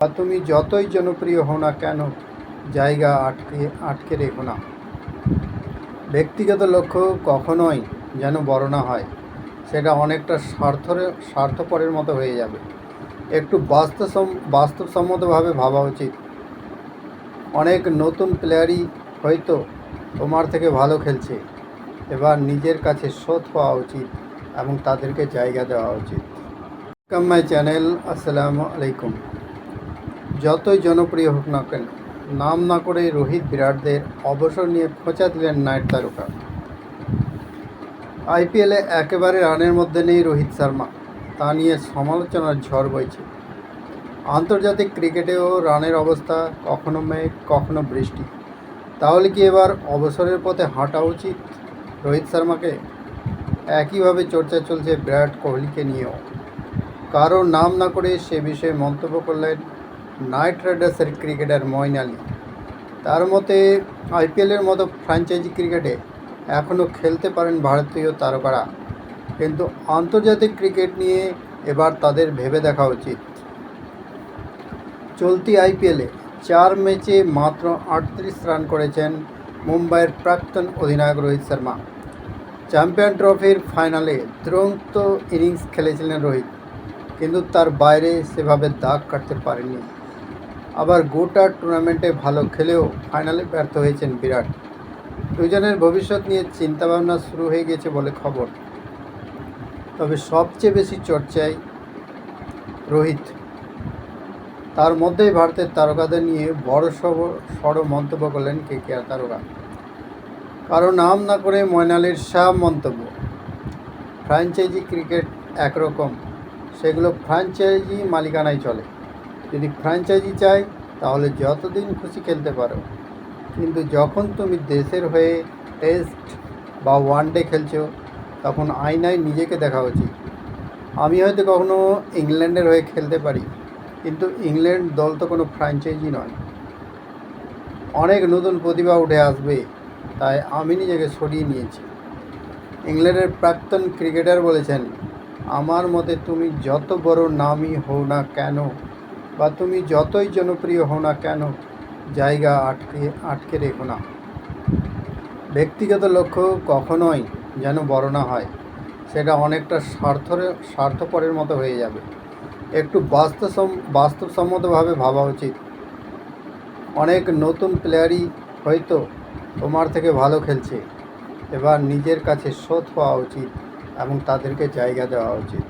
বা তুমি যতই জনপ্রিয় হও না কেন, জায়গা আটকে আটকে রেখো না। ব্যক্তিগত লক্ষ্য কখনোই যেন বড় না হয়, সেটা অনেকটা স্বার্থপরের মতো হয়ে যাবে। একটু বাস্তবসম্মতভাবে ভাবা উচিত। অনেক নতুন প্লেয়ারই হয়তো তোমার থেকে ভালো খেলছে। এবার নিজের কাছে সৎ হওয়া উচিত এবং তাদেরকে জায়গা দেওয়া উচিত। Welcome my channel. আসসালামু আলাইকুম। যতই জনপ্রিয় হোক না কেন, নাম না করে রোহিত বিরাটদের অবসর নিয়ে খোঁচা দিলেন নাইট তারকা। আইপিএলে একেবারে রানের মধ্যে নেই রোহিত শর্মা, তা নিয়ে সমালোচনার ঝড় বইছে। আন্তর্জাতিক ক্রিকেটেও রানের অবস্থা কখনো মেঘ কখনো বৃষ্টি। তাহলে কি এবার অবসরের পথে হাঁটা উচিত রোহিত শর্মাকে? একইভাবে চর্চা চলছে বিরাট কোহলিকে নিয়েও। কারো নাম না করে সে বিষয়ে মন্তব্য করলেন নাইট রাইডার্সের ক্রিকেটার মঈন আলী। তার মতে, আইপিএলের মতো ফ্র্যাঞ্চাইজি ক্রিকেটে এখনও খেলতে পারেন ভারতীয় তারকারা, কিন্তু আন্তর্জাতিক ক্রিকেট নিয়ে এবার তাদের ভেবে দেখা উচিত। চলতি আইপিএলে 4 ম্যাচে মাত্র 38 রান করেছেন মুম্বাইয়ের প্রাক্তন অধিনায়ক রোহিত শর্মা। চ্যাম্পিয়ন ট্রফির ফাইনালে দুরন্ত ইনিংস খেলেছিলেন রোহিত, কিন্তু তার বাইরে সেভাবে দাগ কাটতে পারেননি। আবার গোটা টুর্নামেন্টে ভালো খেলেও ফাইনালে ব্যর্থ হয়েছেন বিরাট। দুজনের ভবিষ্যৎ নিয়ে চিন্তাভাবনা শুরু হয়ে গেছে বলে খবর। তবে সবচেয়ে বেশি চর্চায় রোহিত। তার মধ্যেই ভারতের তারকাদের নিয়ে বড় মন্তব্য করলেন কেকেআর তারকা। কারো নাম না করে মঈন আলীর সাফ মন্তব্য, ফ্র্যাঞ্চাইজি ক্রিকেট একরকম, সেগুলো ফ্র্যাঞ্চাইজি মালিকানায় চলে। যদি ফ্র্যাঞ্চাইজি চাই তাহলে যতদিন খুশি খেলতে পারো, কিন্তু যখন তুমি দেশের হয়ে টেস্ট বা ওয়ানডে খেলছো, তখন আয়নায় নিজেকে দেখা উচিত। আমি হয়তো কখনো ইংল্যান্ডের হয়ে খেলতে পারি, কিন্তু ইংল্যান্ড দল তো কোনো ফ্র্যাঞ্চাইজি নয়। অনেক নতুন প্রতিভা উঠে আসবে, তাই আমি নিজেকে সরিয়ে নিয়েছি। ইংল্যান্ডের প্রাক্তন ক্রিকেটার বলেছেন, আমার মতে তুমি যত বড় নামই হও না কেন বা তুমি যতই জনপ্রিয় হও না কেন, জায়গা আটকে রেখো না। ব্যক্তিগত লক্ষ্য কখনোই যেন বড় না হয়, সেটা অনেকটা স্বার্থপরের মতো হয়ে যাবে। একটু বাস্তবসম্মতভাবে ভাবা উচিত। অনেক নতুন প্লেয়ারই হয়তো তোমার থেকে ভালো খেলছে। এবার নিজের কাছে সৎ হওয়া উচিত এবং তাদেরকে জায়গা দেওয়া উচিত।